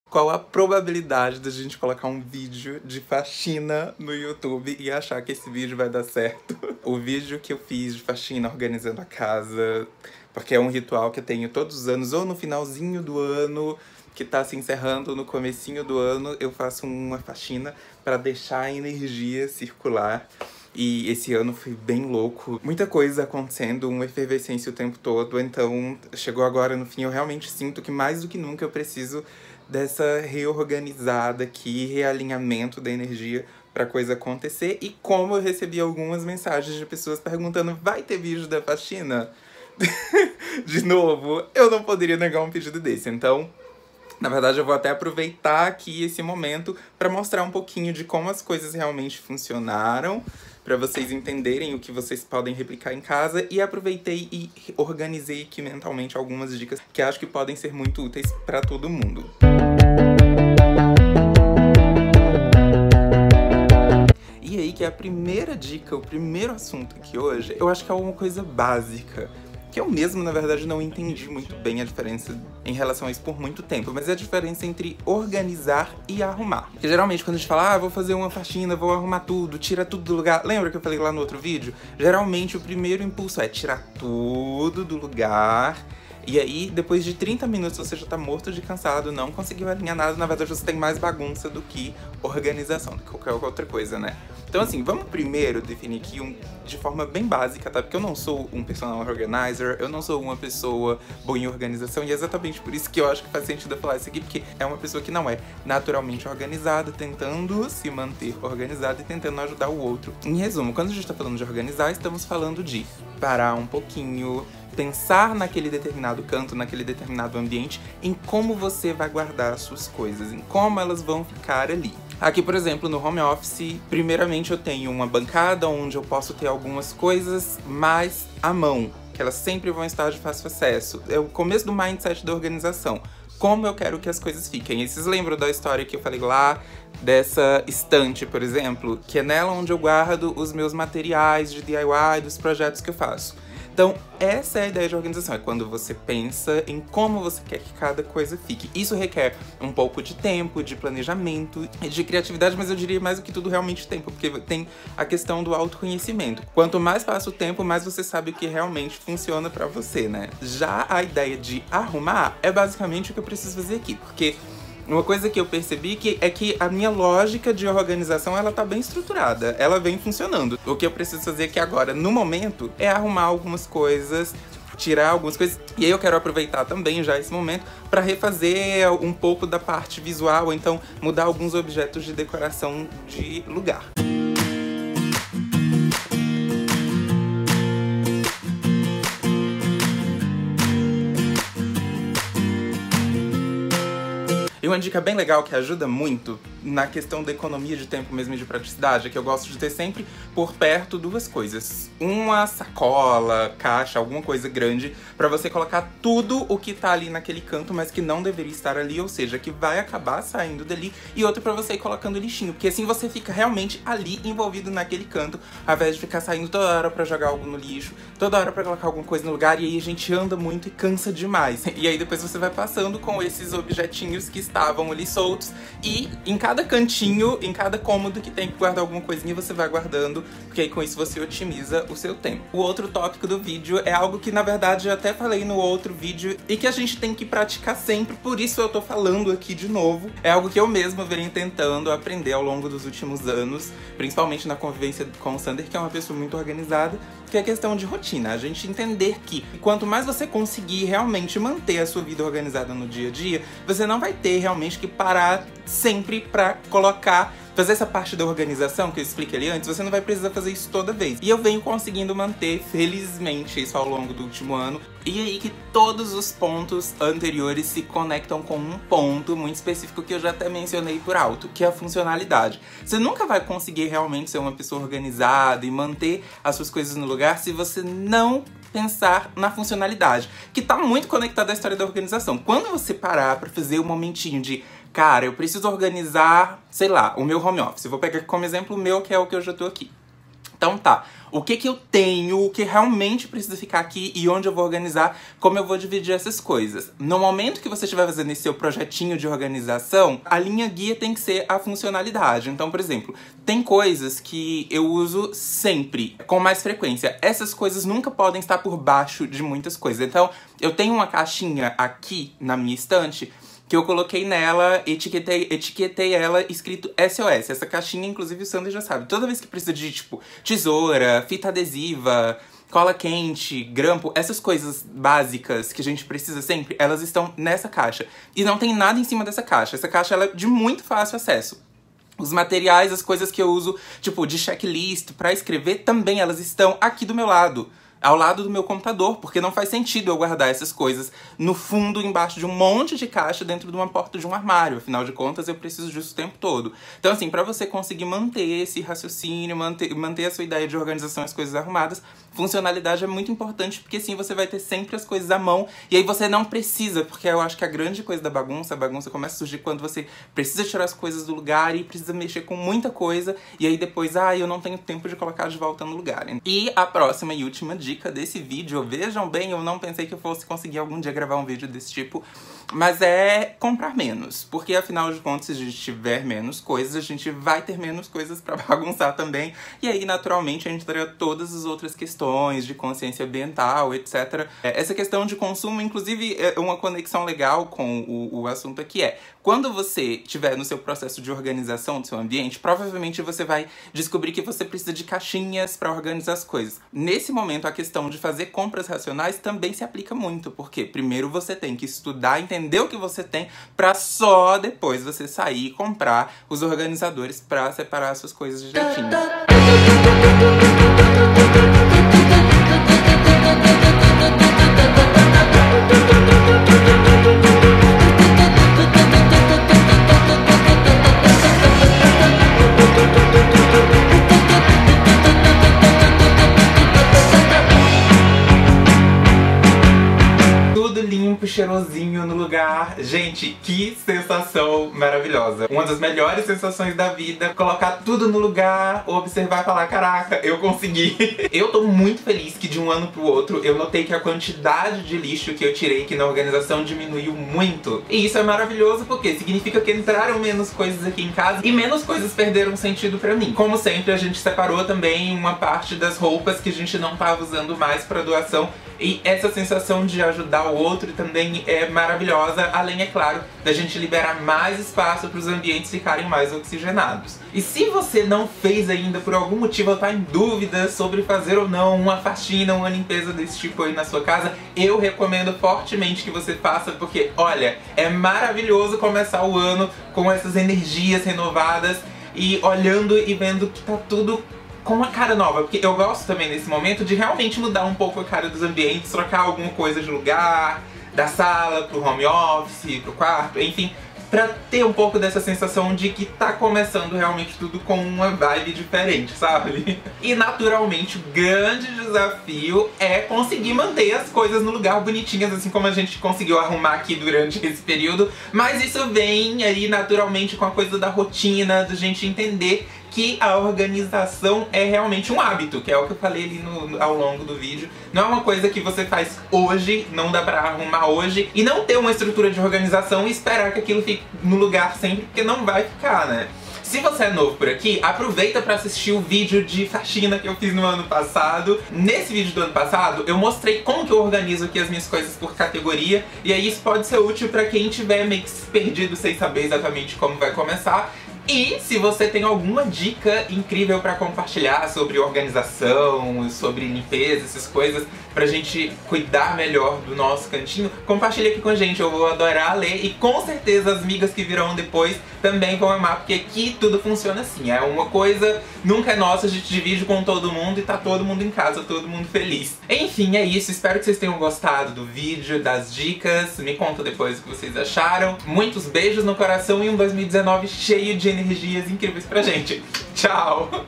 Qual a probabilidade da gente colocar um vídeo de faxina no YouTube e achar que esse vídeo vai dar certo? O vídeo que eu fiz de faxina organizando a casa, porque é um ritual que eu tenho todos os anos, ou no finalzinho do ano, que tá se encerrando no comecinho do ano, eu faço uma faxina para deixar a energia circular. E esse ano foi bem louco, muita coisa acontecendo, uma efervescência o tempo todo, então chegou agora no fim, eu realmente sinto que mais do que nunca eu preciso dessa reorganizada aqui, realinhamento da energia pra coisa acontecer. E como eu recebi algumas mensagens de pessoas perguntando, vai ter vídeo da faxina? De novo, eu não poderia negar um pedido desse, então... Na verdade, eu vou até aproveitar aqui esse momento para mostrar um pouquinho de como as coisas realmente funcionaram, para vocês entenderem o que vocês podem replicar em casa, e aproveitei e organizei aqui mentalmente algumas dicas que acho que podem ser muito úteis para todo mundo. E aí que é a primeira dica, o primeiro assunto aqui hoje, eu acho que é uma coisa básica, que eu mesmo, na verdade, não entendi muito bem a diferença em relação a isso por muito tempo, mas é a diferença entre organizar e arrumar. Porque geralmente quando a gente fala, vou fazer uma faxina, vou arrumar tudo, tira tudo do lugar, lembra que eu falei lá no outro vídeo? Geralmente o primeiro impulso é tirar tudo do lugar, e aí depois de 30 minutos você já tá morto de cansado, não conseguiu alinhar nada, na verdade você tem mais bagunça do que organização, do que qualquer outra coisa, né? Então assim, vamos primeiro definir aqui de forma bem básica, tá? Porque eu não sou um personal organizer, eu não sou uma pessoa boa em organização, e é exatamente por isso que eu acho que faz sentido eu falar isso aqui, porque é uma pessoa que não é naturalmente organizada, tentando se manter organizada e tentando ajudar o outro. Em resumo, quando a gente tá falando de organizar, estamos falando de parar um pouquinho, pensar naquele determinado canto, naquele determinado ambiente, em como você vai guardar as suas coisas, em como elas vão ficar ali. Aqui, por exemplo, no home office, primeiramente eu tenho uma bancada onde eu posso ter algumas coisas mais à mão, que elas sempre vão estar de fácil acesso. É o começo do mindset da organização. Como eu quero que as coisas fiquem. E vocês lembram da história que eu falei lá, dessa estante, por exemplo? Que é nela onde eu guardo os meus materiais de DIY, dos projetos que eu faço. Então, essa é a ideia de organização, é quando você pensa em como você quer que cada coisa fique. Isso requer um pouco de tempo, de planejamento e de criatividade, mas eu diria mais do que tudo realmente tempo, porque tem a questão do autoconhecimento. Quanto mais passa o tempo, mais você sabe o que realmente funciona pra você, né? Já a ideia de arrumar é basicamente o que eu preciso fazer aqui, porque... uma coisa que eu percebi é que a minha lógica de organização, ela tá bem estruturada, ela vem funcionando. O que eu preciso fazer aqui agora, no momento, é arrumar algumas coisas, tirar algumas coisas. E aí eu quero aproveitar também já esse momento para refazer um pouco da parte visual, ou então mudar alguns objetos de decoração de lugar. E uma dica bem legal que ajuda muito na questão da economia de tempo mesmo e de praticidade é que eu gosto de ter sempre por perto duas coisas. Uma sacola, caixa, alguma coisa grande pra você colocar tudo o que tá ali naquele canto, mas que não deveria estar ali, ou seja, que vai acabar saindo dali, e outra pra você ir colocando lixinho, porque assim você fica realmente ali envolvido naquele canto, ao invés de ficar saindo toda hora pra jogar algo no lixo, toda hora pra colocar alguma coisa no lugar, e aí a gente anda muito e cansa demais. E aí depois você vai passando com esses objetinhos que estavam ali soltos, e em cada cantinho, em cada cômodo que tem que guardar alguma coisinha, você vai guardando, porque aí com isso você otimiza o seu tempo. O outro tópico do vídeo é algo que na verdade eu até falei no outro vídeo e que a gente tem que praticar sempre, por isso eu tô falando aqui de novo. É algo que eu mesma venho tentando aprender ao longo dos últimos anos, principalmente na convivência com o Sander, que é uma pessoa muito organizada, que é a questão de rotina. A gente entender que quanto mais você conseguir realmente manter a sua vida organizada no dia a dia, você não vai ter realmente que parar sempre pra fazer essa parte da organização que eu expliquei ali antes, você não vai precisar fazer isso toda vez. E eu venho conseguindo manter, felizmente, isso ao longo do último ano. E aí que todos os pontos anteriores se conectam com um ponto muito específico que eu já até mencionei por alto, que é a funcionalidade. Você nunca vai conseguir realmente ser uma pessoa organizada e manter as suas coisas no lugar se você não pensar na funcionalidade, que tá muito conectada à história da organização. Quando você parar pra fazer um momentinho de cara, eu preciso organizar, sei lá, o meu home office. Eu vou pegar como exemplo o meu, que é o que eu já tô aqui. Então tá, o que que eu tenho, o que realmente precisa ficar aqui e onde eu vou organizar, como eu vou dividir essas coisas. No momento que você estiver fazendo esse seu projetinho de organização, a linha guia tem que ser a funcionalidade. Então, por exemplo, tem coisas que eu uso sempre, com mais frequência. Essas coisas nunca podem estar por baixo de muitas coisas. Então, eu tenho uma caixinha aqui na minha estante que eu coloquei nela, etiquetei ela escrito SOS. Essa caixinha, inclusive, o Sandro já sabe. Toda vez que precisa de, tipo, tesoura, fita adesiva, cola quente, grampo, essas coisas básicas que a gente precisa sempre, elas estão nessa caixa. E não tem nada em cima dessa caixa. Essa caixa ela é de muito fácil acesso. Os materiais, as coisas que eu uso, tipo, de checklist pra escrever, também elas estão aqui do meu lado. Ao lado do meu computador, porque não faz sentido eu guardar essas coisas no fundo, embaixo de um monte de caixa dentro de uma porta de um armário. Afinal de contas, eu preciso disso o tempo todo. Então, assim, pra você conseguir manter esse raciocínio, manter a sua ideia de organização e as coisas arrumadas, funcionalidade é muito importante, porque assim você vai ter sempre as coisas à mão. E aí você não precisa, porque eu acho que a grande coisa da bagunça, a bagunça começa a surgir quando você precisa tirar as coisas do lugar e precisa mexer com muita coisa. E aí depois, eu não tenho tempo de colocar de volta no lugar. E a próxima e última dica desse vídeo, vejam bem, eu não pensei que eu fosse conseguir algum dia gravar um vídeo desse tipo, mas é comprar menos, porque afinal de contas, se a gente tiver menos coisas, a gente vai ter menos coisas pra bagunçar também, e aí naturalmente a gente terá todas as outras questões de consciência ambiental, etc. Essa questão de consumo, inclusive, é uma conexão legal com o assunto aqui quando você estiver no seu processo de organização do seu ambiente, provavelmente você vai descobrir que você precisa de caixinhas para organizar as coisas. Nesse momento, a questão de fazer compras racionais também se aplica muito, porque primeiro você tem que estudar, entender o que você tem, para só depois você sair e comprar os organizadores para separar as suas coisas direitinho. Cheirosinho no lugar. Gente, que sensação maravilhosa. Uma das melhores sensações da vida. Colocar tudo no lugar, observar e falar, caraca, eu consegui. Eu tô muito feliz que de um ano pro outro eu notei que a quantidade de lixo que eu tirei aqui na organização diminuiu muito. E isso é maravilhoso porque significa que entraram menos coisas aqui em casa e menos coisas perderam sentido pra mim. Como sempre, a gente separou também uma parte das roupas que a gente não tava usando mais pra doação. E essa sensação de ajudar o outro também é maravilhosa, além, é claro, da gente liberar mais espaço para os ambientes ficarem mais oxigenados. E se você não fez ainda, por algum motivo, ou tá em dúvida sobre fazer ou não uma faxina, uma limpeza desse tipo aí na sua casa, eu recomendo fortemente que você faça, porque, olha, é maravilhoso começar o ano com essas energias renovadas e olhando e vendo que tá tudo com uma cara nova, porque eu gosto também nesse momento de realmente mudar um pouco a cara dos ambientes, trocar alguma coisa de lugar, da sala pro home office, pro quarto, enfim, pra ter um pouco dessa sensação de que tá começando realmente tudo com uma vibe diferente, sabe? E naturalmente o grande desafio é conseguir manter as coisas no lugar bonitinhas, assim como a gente conseguiu arrumar aqui durante esse período, mas isso vem aí naturalmente com a coisa da rotina, da gente entender que a organização é realmente um hábito, que é o que eu falei ali ao longo do vídeo. Não é uma coisa que você faz hoje, não dá pra arrumar hoje, e não ter uma estrutura de organização e esperar que aquilo fique no lugar sempre, porque não vai ficar, né? Se você é novo por aqui, aproveita pra assistir o vídeo de faxina que eu fiz no ano passado. Nesse vídeo do ano passado, eu mostrei como que eu organizo aqui as minhas coisas por categoria, e aí isso pode ser útil pra quem tiver meio que perdido sem saber exatamente como vai começar. E se você tem alguma dica incrível pra compartilhar sobre organização, sobre limpeza, essas coisas, pra gente cuidar melhor do nosso cantinho, compartilha aqui com a gente, eu vou adorar ler e com certeza as migas que virão depois também vão amar, porque aqui tudo funciona assim, é uma coisa, nunca é nossa, a gente divide com todo mundo e tá todo mundo em casa, todo mundo feliz. Enfim, é isso, espero que vocês tenham gostado do vídeo, das dicas, me conta depois o que vocês acharam. Muitos beijos no coração e um 2019 cheio de energias incríveis pra gente. Tchau!